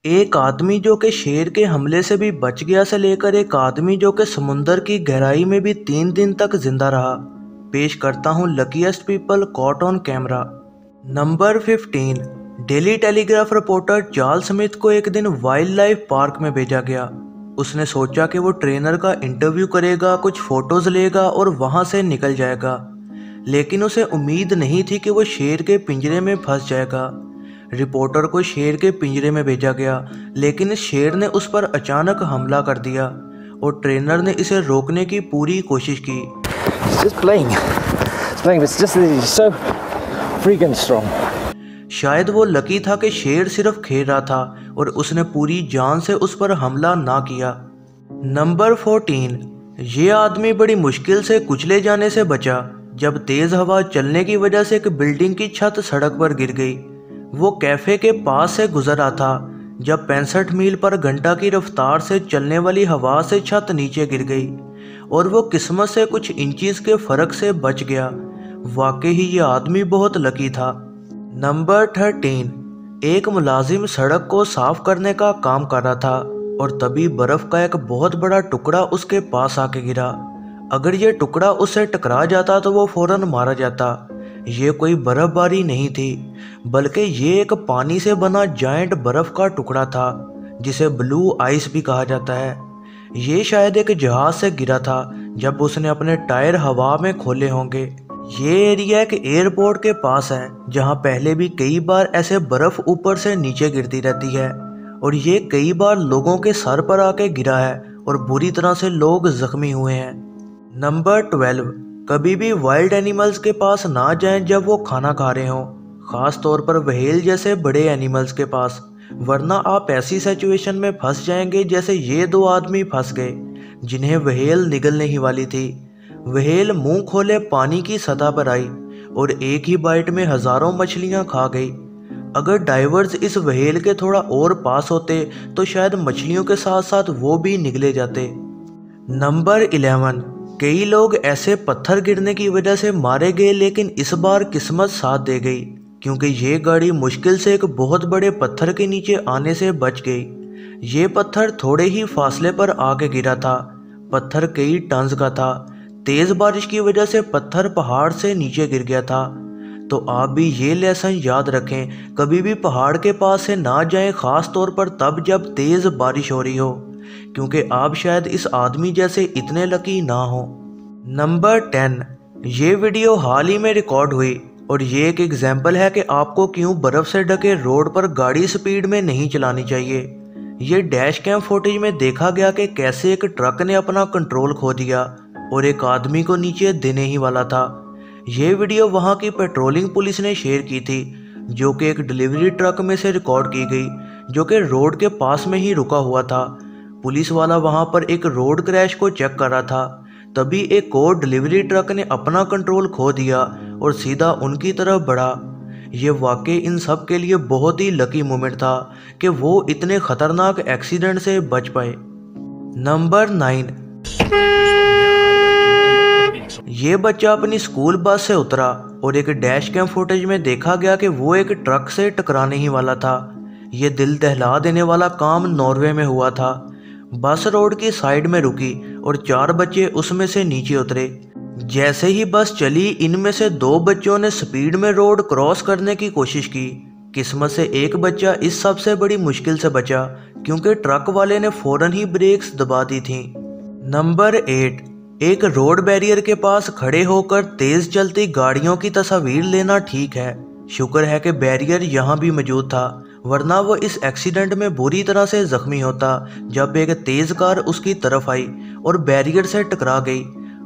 एक आदमी जो कि शेर के हमले से भी बच गया से लेकर एक आदमी जो कि समुंदर की गहराई में भी 3 दिन तक जिंदा रहा। पेश करता हूँ luckiest people caught on camera. Number 15। Daily telegraph reporter Charles Smith को एक दिन वाइल्ड लाइफ पार्क में भेजा गया। उसने सोचा कि वो ट्रेनर का इंटरव्यू करेगा, कुछ फोटोज लेगा और वहां से निकल जाएगा, लेकिन उसे उम्मीद नहीं थी कि वो शेर के पिंजरे में फंस जाएगा। रिपोर्टर को शेर के पिंजरे में भेजा गया, लेकिन इस शेर ने उस पर अचानक हमला कर दिया और ट्रेनर ने इसे रोकने की पूरी कोशिश की। शायद वो लकी था कि शेर सिर्फ खेल रहा था और उसने पूरी जान से उस पर हमला ना किया। नंबर 14। ये आदमी बड़ी मुश्किल से कुचले जाने से बचा जब तेज हवा चलने की वजह से एक बिल्डिंग की छत सड़क पर गिर गई। वो कैफे के पास से गुजर रहा था जब 65 मील पर घंटा की रफ्तार से चलने वाली हवा से छत नीचे गिर गई और वो किस्मत से कुछ इंचेस के फर्क से बच गया। वाकई ही ये आदमी बहुत लकी था। नंबर 13। एक मुलाजिम सड़क को साफ करने का काम कर रहा था और तभी बर्फ का एक बहुत बड़ा टुकड़ा उसके पास आके गिरा। अगर ये टुकड़ा उससे टकरा जाता तो वो फौरन मारा जाता। ये कोई बर्फबारी नहीं थी, बल्कि ये एक पानी से बना जायंट बर्फ का टुकड़ा था जिसे ब्लू आइस भी कहा जाता है। ये शायद एक जहाज से गिरा था जब उसने अपने टायर हवा में खोले होंगे। ये एरिया एक एयरपोर्ट के पास है जहां पहले भी कई बार ऐसे बर्फ ऊपर से नीचे गिरती रहती है और ये कई बार लोगों के सर पर आके गिरा है और बुरी तरह से लोग जख्मी हुए हैं। नंबर 12। कभी भी वाइल्ड एनिमल्स के पास ना जाएं जब वो खाना खा रहे हों, खास तौर पर व्हेल जैसे बड़े एनिमल्स के पास, वरना आप ऐसी सिचुएशन में फंस जाएंगे जैसे ये दो आदमी फंस गए जिन्हें व्हेल निगलने ही वाली थी। व्हेल मुंह खोले पानी की सतह पर आई और एक ही बाइट में हजारों मछलियां खा गई। अगर डाइवर्स इस व्हेल के थोड़ा और पास होते तो शायद मछलियों के साथ साथ वो भी निगले जाते। नंबर 11। कई लोग ऐसे पत्थर गिरने की वजह से मारे गए, लेकिन इस बार किस्मत साथ दे गई क्योंकि ये गाड़ी मुश्किल से एक बहुत बड़े पत्थर के नीचे आने से बच गई। ये पत्थर थोड़े ही फासले पर आके गिरा था। पत्थर कई टन्स का था। तेज बारिश की वजह से पत्थर पहाड़ से नीचे गिर गया था। तो आप भी ये लेसन याद रखें, कभी भी पहाड़ के पास से ना जाएं, खास तौर पर तब जब तेज बारिश हो रही हो, क्योंकि आप शायद इस आदमी जैसे इतने लकी ना हो। नंबर 10। ये वीडियो हाल ही में रिकॉर्ड हुई और ये एक एग्जाम्पल है कि आपको क्यों बर्फ से ढके रोड पर गाड़ी स्पीड में नहीं चलानी चाहिए। ये डैश कैम फुटेज में देखा गया कि कैसे एक ट्रक ने अपना कंट्रोल खो दिया और एक आदमी को नीचे देने ही वाला था। ये वीडियो वहाँ की पेट्रोलिंग पुलिस ने शेयर की थी, जो कि एक डिलीवरी ट्रक में से रिकॉर्ड की गई, जो कि रोड के पास में ही रुका हुआ था। पुलिस वाला वहां पर एक रोड क्रैश को चेक कर रहा था, तभी एक और डिलीवरी ट्रक ने अपना कंट्रोल खो दिया और सीधा उनकी तरफ बढ़ा। ये वाकई इन सब के लिए बहुत ही लकी मोमेंट था कि वो इतने खतरनाक एक्सीडेंट से बच पाए। नंबर 9। ये बच्चा अपनी स्कूल बस से उतरा और एक डैश कैम फुटेज में देखा गया कि वो एक ट्रक से टकराने ही वाला था। ये दिल दहला देने वाला काम नॉर्वे में हुआ था। बस रोड की साइड में रुकी और 4 बच्चे उसमें से नीचे उतरे। जैसे ही बस चली, इनमें से 2 बच्चों ने स्पीड में रोड क्रॉस करने की कोशिश की। किस्मत से एक बच्चा इस सबसे बड़ी मुश्किल से बचा क्योंकि ट्रक वाले ने फौरन ही ब्रेक्स दबा दी थी। नंबर 8। एक रोड बैरियर के पास खड़े होकर तेज चलती गाड़ियों की तस्वीर लेना ठीक है। शुक्र है कि बैरियर यहाँ भी मौजूद था, वरना वो इस एक्सीडेंट में बुरी तरह से जख्मी होता जब एक तेज कार उसकी तरफ आई और बैरियर से टकरा गई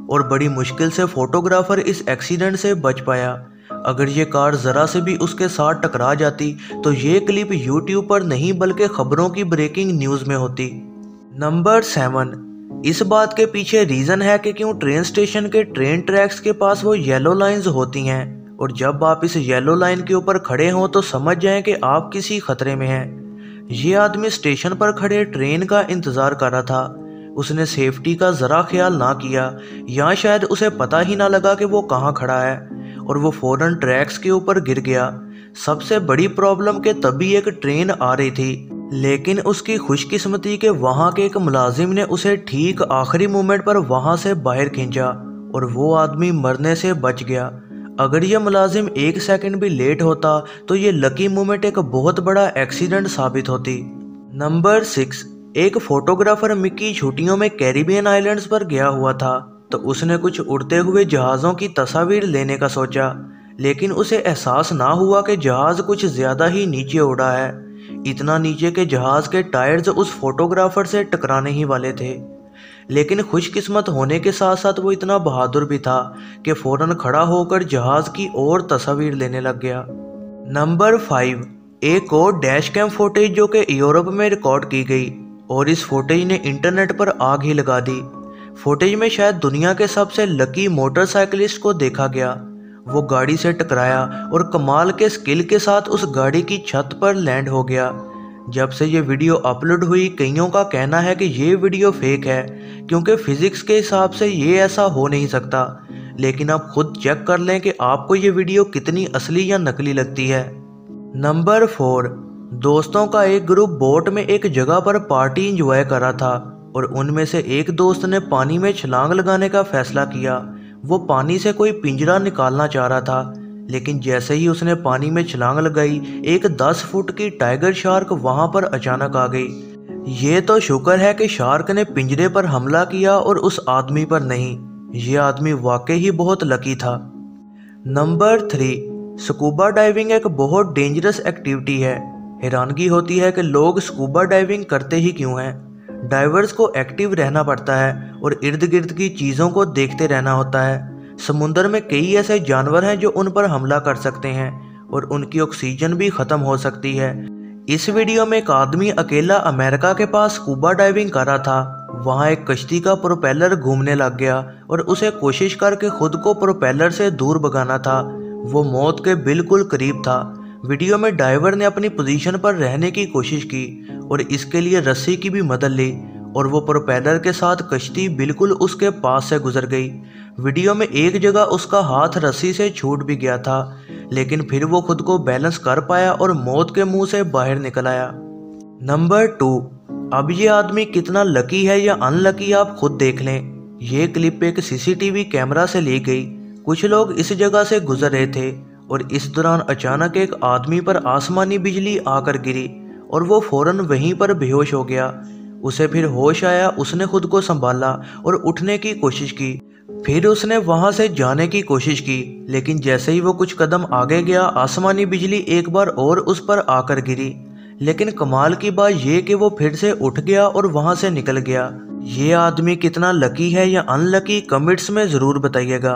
और बड़ी मुश्किल से फोटोग्राफर इस एक्सीडेंट से बच पाया। अगर ये कार जरा से भी उसके साथ टकरा जाती तो ये क्लिप यूट्यूब पर नहीं बल्कि खबरों की ब्रेकिंग न्यूज में होती। नंबर 7। इस बात के पीछे रीजन है कि क्यों ट्रेन स्टेशन के ट्रेन ट्रैक्स के पास वो येलो लाइंस होती हैं, और जब आप इस येलो लाइन के ऊपर खड़े हों तो समझ जाएं कि आप किसी खतरे में हैं। ये आदमी स्टेशन पर खड़े ट्रेन का इंतजार कर रहा था। उसने सेफ्टी का जरा ख्याल ना किया, या शायद उसे पता ही ना लगा कि वो कहाँ खड़ा है, और वो फौरन ट्रैक्स के ऊपर गिर गया। सबसे बड़ी प्रॉब्लम के तभी एक ट्रेन आ रही थी लेकिन उसकी खुशकिस्मती के वहाँ के एक मुलाजिम ने उसे ठीक आखिरी मोमेंट पर वहाँ से बाहर खींचा और वो आदमी मरने से बच गया। अगर यह मुलाजिम 1 सेकंड भी लेट होता तो ये लकी मोमेंट एक बहुत बड़ा एक्सीडेंट साबित होती। नंबर 6, एक फोटोग्राफर मिकी छुट्टियों में कैरिबियन आइलैंड्स पर गया हुआ था, तो उसने कुछ उड़ते हुए जहाज़ों की तस्वीर लेने का सोचा, लेकिन उसे एहसास ना हुआ कि जहाज़ कुछ ज़्यादा ही नीचे उड़ा है। इतना नीचे के जहाज़ के टायर्स उस फोटोग्राफर से टकराने ही वाले थे। लेकिन खुशकिस्मत होने के साथ साथ वो इतना बहादुर भी था कि फ़ौरन खड़ा होकर जहाज़ की और तस्वीर लेने लग गया। नंबर 5, एक और डैश कैम फुटेज जो कि यूरोप में रिकॉर्ड की गई और इस फुटेज ने इंटरनेट पर आग ही लगा दी। फुटेज में शायद दुनिया के सबसे लकी मोटरसाइकिलिस्ट को देखा गया। वो गाड़ी से टकराया और कमाल के स्किल के साथ उस गाड़ी की छत पर लैंड हो गया। जब से ये वीडियो अपलोड हुई, कईयों का कहना है कि ये वीडियो फेक है, क्योंकि फिजिक्स के हिसाब से ये ऐसा हो नहीं सकता। लेकिन आप खुद चेक कर लें कि आपको ये वीडियो कितनी असली या नकली लगती है। नंबर 4, दोस्तों का एक ग्रुप बोट में एक जगह पर पार्टी इंजॉय कर रहा था और उनमें से एक दोस्त ने पानी में छलांग लगाने का फैसला किया। वो पानी से कोई पिंजरा निकालना चाह रहा था, लेकिन जैसे ही उसने पानी में छलांग लगाई, एक 10 फुट की टाइगर शार्क वहां पर अचानक आ गई। ये तो शुक्र है कि शार्क ने पिंजरे पर हमला किया और उस आदमी पर नहीं। ये आदमी वाकई ही बहुत लकी था। नंबर 3, स्कूबा डाइविंग एक बहुत डेंजरस एक्टिविटी है। हैरानगी होती है कि लोग स्कूबा डाइविंग करते ही क्यों हैं। डाइवर्स को एक्टिव रहना पड़ता है और इर्द गिर्द की चीज़ों को देखते रहना होता है। समुद्र में कई ऐसे जानवर हैं जो उन पर हमला कर सकते हैं और उनकी ऑक्सीजन भी ख़त्म हो सकती है। इस वीडियो में एक आदमी अकेला अमेरिका के पास स्कूबा डाइविंग कर रहा था। वहाँ एक कश्ती का प्रोपेलर घूमने लग गया और उसे कोशिश करके खुद को प्रोपेलर से दूर भगाना था। वो मौत के बिल्कुल करीब था। वीडियो में डाइवर ने अपनी पोजीशन पर रहने की कोशिश की और इसके लिए रस्सी की भी मदद ली और वो प्रोपेलर के साथ कश्ती बिल्कुल उसके पास से गुजर गई। वीडियो में एक जगह उसका हाथ रस्सी से छूट भी गया था, लेकिन फिर वो खुद को बैलेंस कर पाया और मौत के मुंह से बाहर निकल आया। नंबर 2, अब ये आदमी कितना लकी है या अनलकी आप खुद देख लें। ये क्लिप एक सीसीटीवी कैमरा से ली गई। कुछ लोग इस जगह से गुजर रहे थे और इस दौरान अचानक एक आदमी पर आसमानी बिजली आकर गिरी और वो फौरन वहीं पर बेहोश हो गया। उसे फिर होश आया, उसने खुद को संभाला और उठने की कोशिश की। फिर उसने वहां से जाने की कोशिश की, लेकिन जैसे ही वो कुछ कदम आगे गया, आसमानी बिजली एक बार और उस पर आकर गिरी। लेकिन कमाल की बात यह कि वो फिर से उठ गया और वहां से निकल गया। ये आदमी कितना लकी है या अनलकी, कमेंट्स में ज़रूर बताइएगा।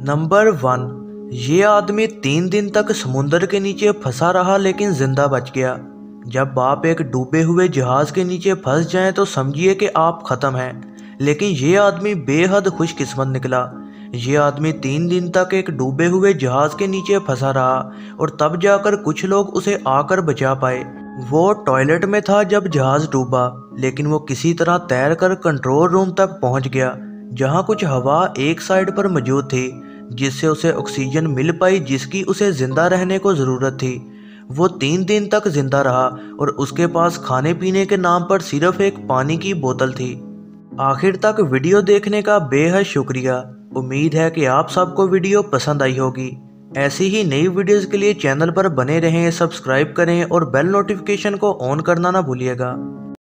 नंबर 1, ये आदमी 3 दिन तक समुद्र के नीचे फंसा रहा लेकिन जिंदा बच गया। जब आप एक डूबे हुए जहाज के नीचे फंस जाएं तो समझिए कि आप ख़त्म हैं, लेकिन ये आदमी बेहद खुशकिस्मत निकला। ये आदमी 3 दिन तक एक डूबे हुए जहाज के नीचे फंसा रहा और तब जाकर कुछ लोग उसे आकर बचा पाए। वो टॉयलेट में था जब जहाज डूबा, लेकिन वो किसी तरह तैरकर कंट्रोल रूम तक पहुंच गया, जहां कुछ हवा एक साइड पर मौजूद थी जिससे उसे ऑक्सीजन मिल पाई जिसकी उसे जिंदा रहने को ज़रूरत थी। वो 3 दिन तक जिंदा रहा और उसके पास खाने पीने के नाम पर सिर्फ एक पानी की बोतल थी। आखिर तक वीडियो देखने का बेहद शुक्रिया। उम्मीद है कि आप सबको वीडियो पसंद आई होगी। ऐसी ही नई वीडियोस के लिए चैनल पर बने रहें, सब्सक्राइब करें और बेल नोटिफिकेशन को ऑन करना ना भूलिएगा।